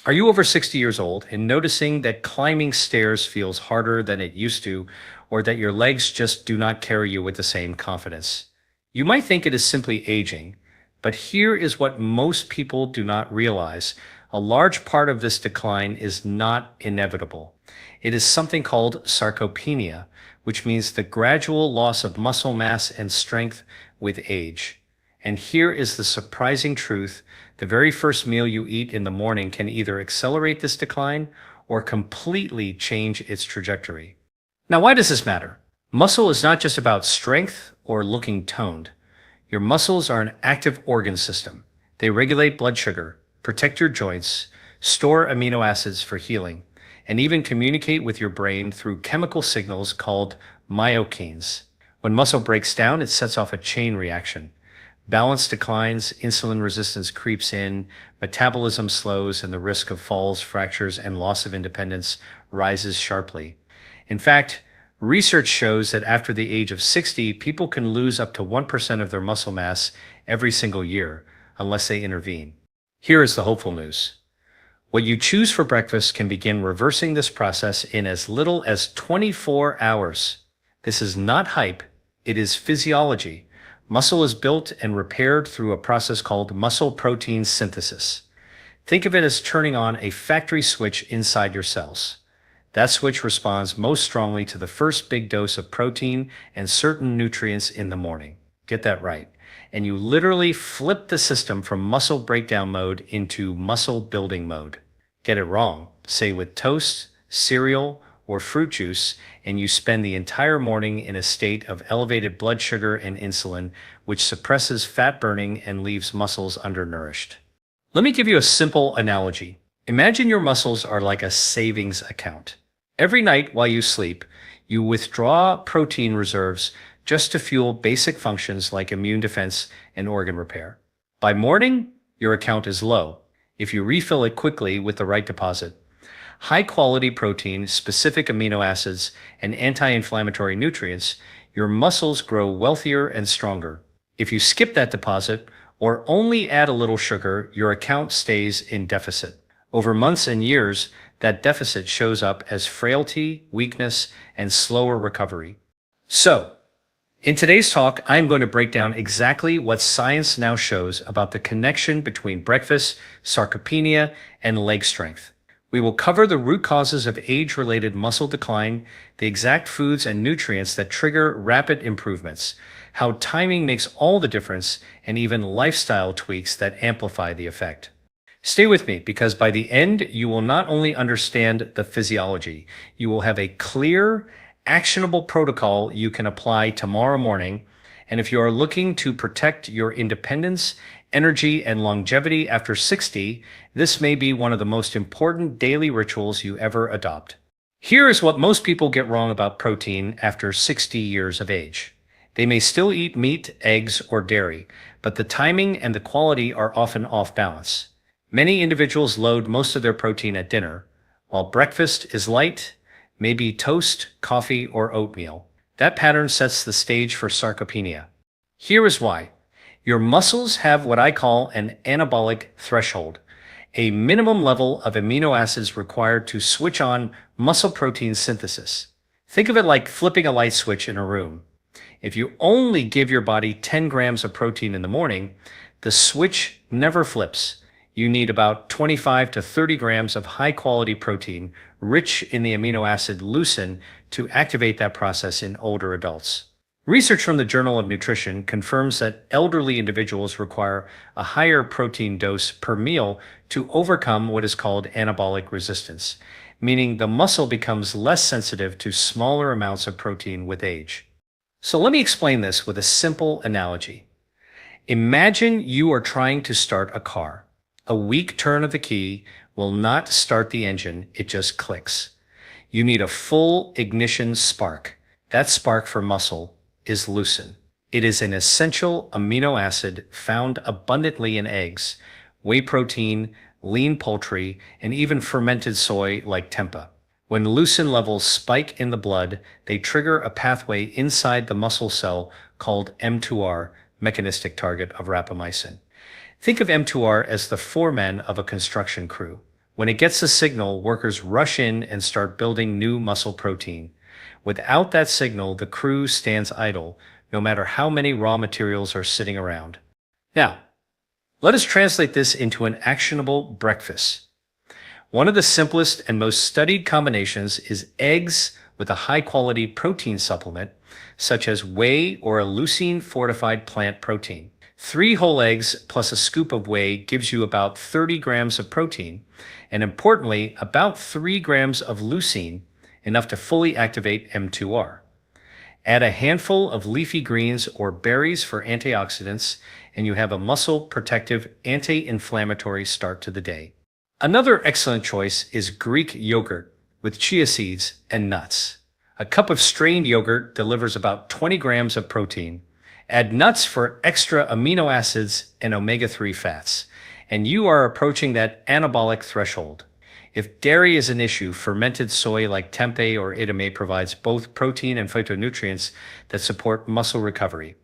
Are you over 60 years old and noticing that climbing stairs feels harder than it used to, or that your legs just do not carry you with the same confidence? You might think it is simply aging, but here is what most people do not realize. A large part of this decline is not inevitable. It is something called sarcopenia, which means the gradual loss of muscle mass and strength with age. And here is the surprising truth. The very first meal you eat in the morning can either accelerate this decline or completely change its trajectory. Now, why does this matter? Muscle is not just about strength or looking toned. Your muscles are an active organ system. They regulate blood sugar, protect your joints, store amino acids for healing, and even communicate with your brain through chemical signals called myokines. When muscle breaks down, it sets off a chain reaction. Balance declines, insulin resistance creeps in, metabolism slows, and the risk of falls, fractures, and loss of independence rises sharply. In fact, research shows that after the age of 60, people can lose up to 1% of their muscle mass every single year, unless they intervene. Here is the hopeful news. What you choose for breakfast can begin reversing this process in as little as 24 hours. This is not hype, it is physiology. Muscle is built and repaired through a process called muscle protein synthesis. Think of it as turning on a factory switch inside your cells. That switch responds most strongly to the first big dose of protein and certain nutrients in the morning. Get that right. And you literally flip the system from muscle breakdown mode into muscle building mode. Get it wrong, say with toast, cereal, or fruit juice, and you spend the entire morning in a state of elevated blood sugar and insulin, which suppresses fat burning and leaves muscles undernourished. Let me give you a simple analogy. Imagine your muscles are like a savings account. Every night while you sleep, you withdraw protein reserves just to fuel basic functions like immune defense and organ repair. By morning, your account is low. If you refill it quickly with the right deposit, high-quality protein, specific amino acids, and anti-inflammatory nutrients, your muscles grow wealthier and stronger. If you skip that deposit or only add a little sugar, your account stays in deficit. Over months and years, that deficit shows up as frailty, weakness, and slower recovery. So, in today's talk, I'm going to break down exactly what science now shows about the connection between breakfast, sarcopenia, and leg strength. We will cover the root causes of age-related muscle decline, the exact foods and nutrients that trigger rapid improvements, how timing makes all the difference, and even lifestyle tweaks that amplify the effect. Stay with me, because by the end, you will not only understand the physiology, you will have a clear, actionable protocol you can apply tomorrow morning. And if you are looking to protect your independence, energy, and longevity after 60, this may be one of the most important daily rituals you ever adopt. Here is what most people get wrong about protein after 60 years of age. They may still eat meat, eggs, or dairy, but the timing and the quality are often off balance. Many individuals load most of their protein at dinner, while breakfast is light, maybe toast, coffee, or oatmeal. That pattern sets the stage for sarcopenia. Here is why. Your muscles have what I call an anabolic threshold, a minimum level of amino acids required to switch on muscle protein synthesis. Think of it like flipping a light switch in a room. If you only give your body 10 grams of protein in the morning, the switch never flips. You need about 25 to 30 grams of high-quality protein, rich in the amino acid leucine, to activate that process in older adults. Research from the Journal of Nutrition confirms that elderly individuals require a higher protein dose per meal to overcome what is called anabolic resistance, meaning the muscle becomes less sensitive to smaller amounts of protein with age. So let me explain this with a simple analogy. Imagine you are trying to start a car. A weak turn of the key will not start the engine, it just clicks. You need a full ignition spark. That spark for muscle is leucine. It is an essential amino acid found abundantly in eggs, whey protein, lean poultry, and even fermented soy like tempeh. When leucine levels spike in the blood, they trigger a pathway inside the muscle cell called M2R, mechanistic target of rapamycin. Think of M2R as the foreman of a construction crew. When it gets a signal, workers rush in and start building new muscle protein. Without that signal, the crew stands idle, no matter how many raw materials are sitting around. Now, let us translate this into an actionable breakfast. One of the simplest and most studied combinations is eggs with a high-quality protein supplement, such as whey or a leucine-fortified plant protein. 3 whole eggs plus a scoop of whey gives you about 30 grams of protein, and importantly, about 3 grams of leucine, enough to fully activate M2R. Add a handful of leafy greens or berries for antioxidants, and you have a muscle protective anti-inflammatory start to the day. Another excellent choice is Greek yogurt with chia seeds and nuts. A cup of strained yogurt delivers about 20 grams of protein. Add nuts for extra amino acids and omega-3 fats, and you are approaching that anabolic threshold. If dairy is an issue, fermented soy like tempeh or edamame provides both protein and phytonutrients that support muscle recovery.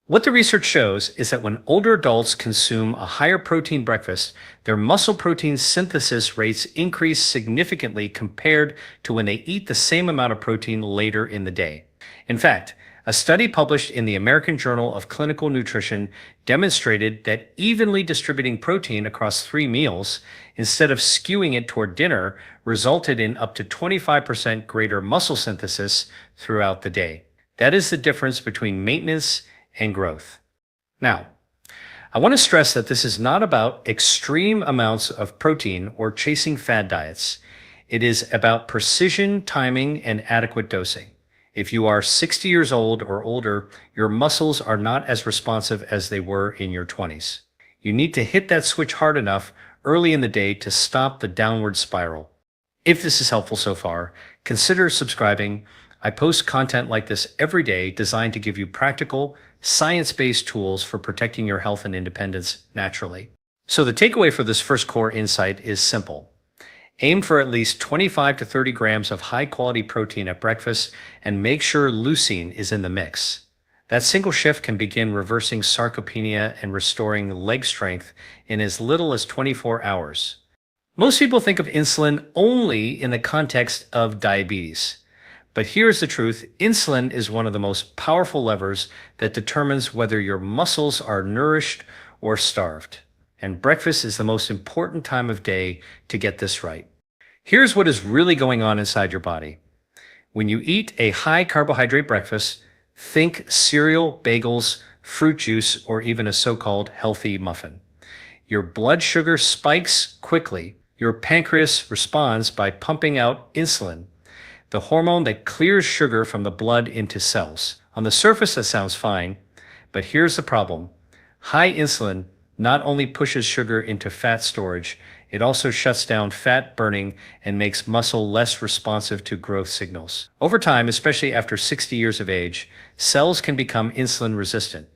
What the research shows is that when older adults consume a higher protein breakfast, their muscle protein synthesis rates increase significantly compared to when they eat the same amount of protein later in the day. In fact, a study published in the American Journal of Clinical Nutrition demonstrated that evenly distributing protein across 3 meals, instead of skewing it toward dinner, resulted in up to 25% greater muscle synthesis throughout the day. That is the difference between maintenance and growth. Now, I want to stress that this is not about extreme amounts of protein or chasing fad diets. It is about precision, timing, and adequate dosing. If you are 60 years old or older, your muscles are not as responsive as they were in your 20s. You need to hit that switch hard enough early in the day to stop the downward spiral. If this is helpful so far, consider subscribing. I post content like this every day designed to give you practical, science-based tools for protecting your health and independence naturally. So the takeaway for this first core insight is simple. Aim for at least 25 to 30 grams of high-quality protein at breakfast and make sure leucine is in the mix. That single shift can begin reversing sarcopenia and restoring leg strength in as little as 24 hours. Most people think of insulin only in the context of diabetes. But here's the truth, insulin is one of the most powerful levers that determines whether your muscles are nourished or starved. And breakfast is the most important time of day to get this right. Here's what is really going on inside your body. When you eat a high carbohydrate breakfast, think cereal, bagels, fruit juice, or even a so-called healthy muffin. Your blood sugar spikes quickly. Your pancreas responds by pumping out insulin, the hormone that clears sugar from the blood into cells. On the surface, that sounds fine, but here's the problem. High insulin not only pushes sugar into fat storage, it also shuts down fat burning and makes muscle less responsive to growth signals. Over time, especially after 60 years of age, cells can become insulin resistant,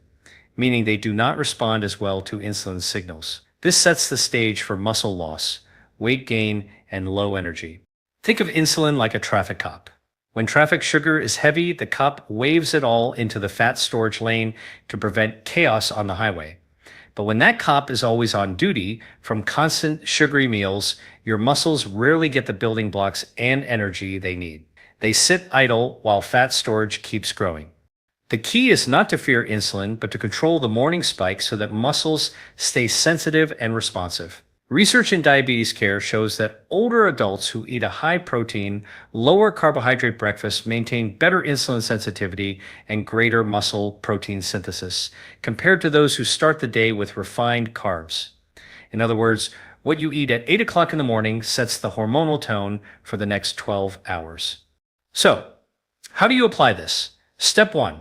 meaning they do not respond as well to insulin signals. This sets the stage for muscle loss, weight gain, and low energy. Think of insulin like a traffic cop. When traffic sugar is heavy, the cop waves it all into the fat storage lane to prevent chaos on the highway. But when that cop is always on duty from constant sugary meals, your muscles rarely get the building blocks and energy they need. They sit idle while fat storage keeps growing. The key is not to fear insulin, but to control the morning spike so that muscles stay sensitive and responsive. Research in diabetes care shows that older adults who eat a high-protein, lower carbohydrate breakfast maintain better insulin sensitivity and greater muscle protein synthesis compared to those who start the day with refined carbs. In other words, what you eat at 8 o'clock in the morning sets the hormonal tone for the next 12 hours. So, how do you apply this? Step 1.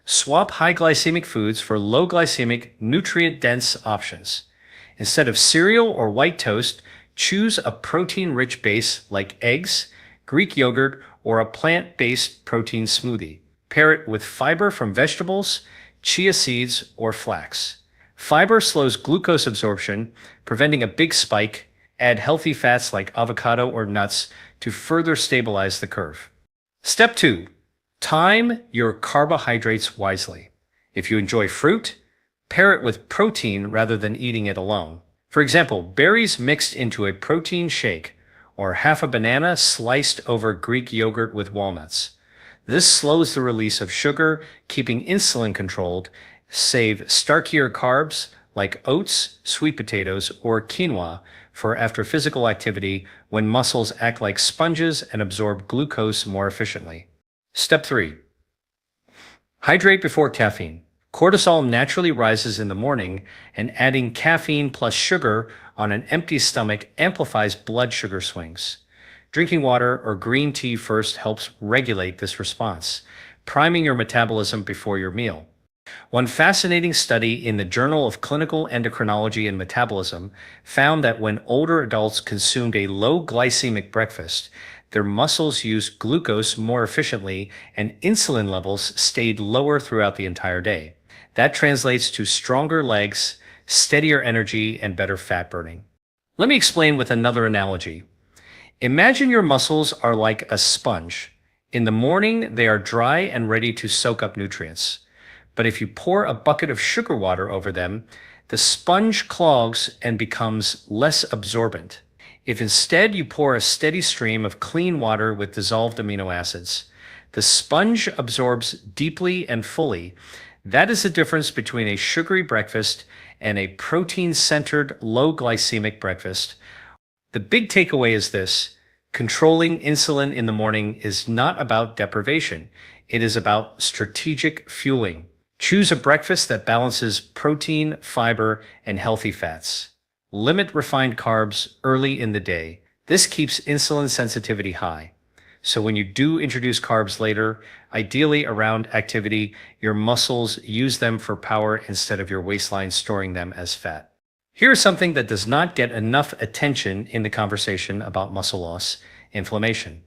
Swap high glycemic foods for low glycemic, nutrient-dense options. Instead of cereal or white toast, choose a protein-rich base like eggs, Greek yogurt, or a plant-based protein smoothie. Pair it with fiber from vegetables, chia seeds, or flax. Fiber slows glucose absorption, preventing a big spike. Add healthy fats like avocado or nuts to further stabilize the curve. Step 2. Time your carbohydrates wisely. If you enjoy fruit, pair it with protein rather than eating it alone. For example, berries mixed into a protein shake, or half a banana sliced over Greek yogurt with walnuts. This slows the release of sugar, keeping insulin controlled. Save starkier carbs like oats, sweet potatoes, or quinoa for after physical activity when muscles act like sponges and absorb glucose more efficiently. Step 3. Hydrate before caffeine. Cortisol naturally rises in the morning, and adding caffeine plus sugar on an empty stomach amplifies blood sugar swings. Drinking water or green tea first helps regulate this response, priming your metabolism before your meal. One fascinating study in the Journal of Clinical Endocrinology and Metabolism found that when older adults consumed a low glycemic breakfast, their muscles used glucose more efficiently and insulin levels stayed lower throughout the entire day. That translates to stronger legs, steadier energy, and better fat burning. Let me explain with another analogy. Imagine your muscles are like a sponge. In the morning, they are dry and ready to soak up nutrients. But if you pour a bucket of sugar water over them, the sponge clogs and becomes less absorbent. If instead you pour a steady stream of clean water with dissolved amino acids, the sponge absorbs deeply and fully. That is the difference between a sugary breakfast and a protein-centered, low glycemic breakfast. The big takeaway is this: controlling insulin in the morning is not about deprivation. It is about strategic fueling. Choose a breakfast that balances protein, fiber, and healthy fats. Limit refined carbs early in the day. This keeps insulin sensitivity high. So when you do introduce carbs later, ideally around activity, your muscles use them for power instead of your waistline storing them as fat. Here's something that does not get enough attention in the conversation about muscle loss: inflammation.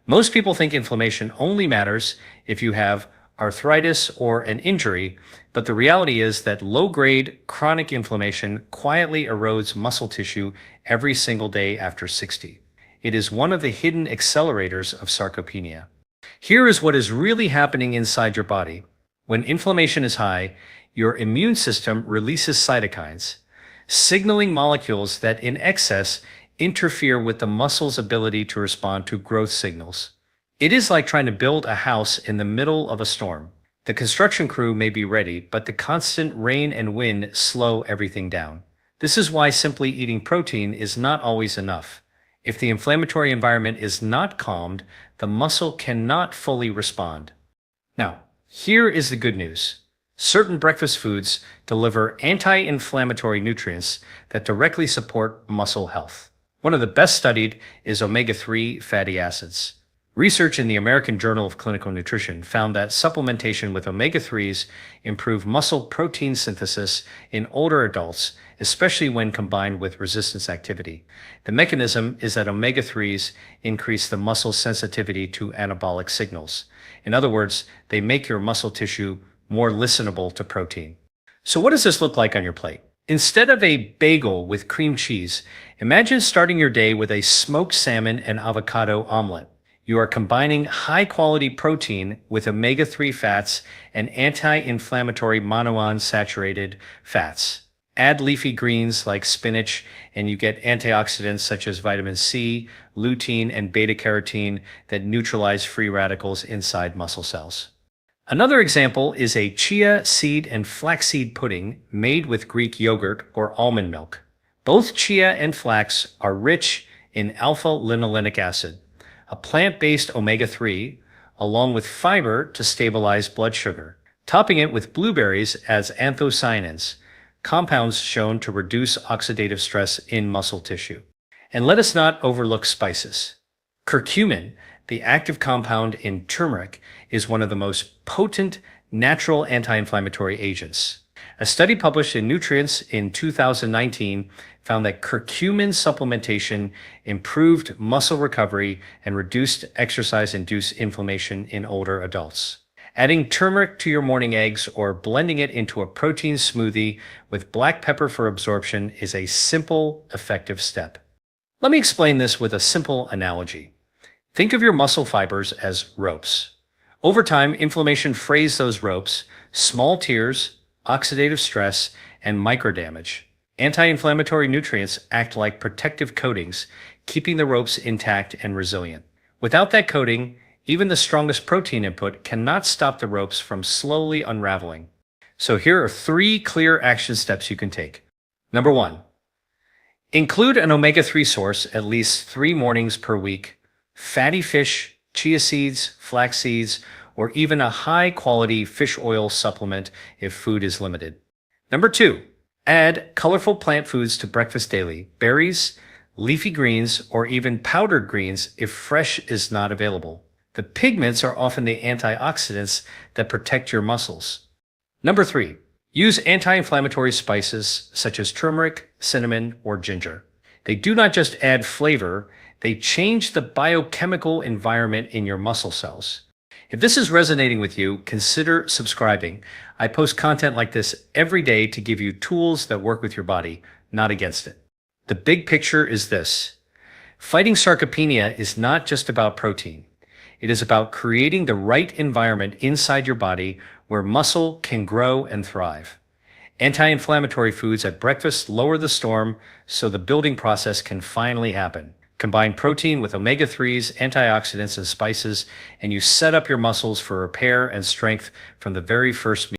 Most people think inflammation only matters if you have arthritis or an injury, but the reality is that low-grade chronic inflammation quietly erodes muscle tissue every single day after 60. It is one of the hidden accelerators of sarcopenia. Here is what is really happening inside your body. When inflammation is high, your immune system releases cytokines, signaling molecules that in excess interfere with the muscle's ability to respond to growth signals. It is like trying to build a house in the middle of a storm. The construction crew may be ready, but the constant rain and wind slow everything down. This is why simply eating protein is not always enough. If the inflammatory environment is not calmed, the muscle cannot fully respond. Now, here is the good news. Certain breakfast foods deliver anti-inflammatory nutrients that directly support muscle health. One of the best studied is omega-3 fatty acids. Research in the American Journal of Clinical Nutrition found that supplementation with omega-3s improved muscle protein synthesis in older adults, especially when combined with resistance activity. The mechanism is that omega-3s increase the muscle sensitivity to anabolic signals. In other words, they make your muscle tissue more listenable to protein. So what does this look like on your plate? Instead of a bagel with cream cheese, imagine starting your day with a smoked salmon and avocado omelet. You are combining high-quality protein with omega-3 fats and anti-inflammatory monounsaturated fats. Add leafy greens like spinach, and you get antioxidants such as vitamin C, lutein, and beta-carotene that neutralize free radicals inside muscle cells. Another example is a chia seed and flaxseed pudding made with Greek yogurt or almond milk. Both chia and flax are rich in alpha-linolenic acid, a plant-based omega-3, along with fiber to stabilize blood sugar. Topping it with blueberries adds anthocyanins, compounds shown to reduce oxidative stress in muscle tissue. And let us not overlook spices. Curcumin, the active compound in turmeric, is one of the most potent natural anti-inflammatory agents. A study published in Nutrients in 2019 found that curcumin supplementation improved muscle recovery and reduced exercise-induced inflammation in older adults. Adding turmeric to your morning eggs or blending it into a protein smoothie with black pepper for absorption is a simple, effective step. Let me explain this with a simple analogy. Think of your muscle fibers as ropes. Over time, inflammation frays those ropes, small tears, oxidative stress, and microdamage. Anti-inflammatory nutrients act like protective coatings, keeping the ropes intact and resilient. Without that coating, even the strongest protein input cannot stop the ropes from slowly unraveling. So here are 3 clear action steps you can take. Number 1, include an omega-3 source at least 3 mornings per week. Fatty fish, chia seeds, flax seeds, or even a high-quality fish oil supplement if food is limited. Number 2, add colorful plant foods to breakfast daily. Berries, leafy greens, or even powdered greens if fresh is not available. The pigments are often the antioxidants that protect your muscles. Number 3, use anti-inflammatory spices such as turmeric, cinnamon, or ginger. They do not just add flavor, they change the biochemical environment in your muscle cells. If this is resonating with you, consider subscribing. I post content like this every day to give you tools that work with your body, not against it. The big picture is this: fighting sarcopenia is not just about protein. It is about creating the right environment inside your body where muscle can grow and thrive. Anti-inflammatory foods at breakfast lower the storm so the building process can finally happen. Combine protein with omega-3s, antioxidants, and spices, and you set up your muscles for repair and strength from the very first meal.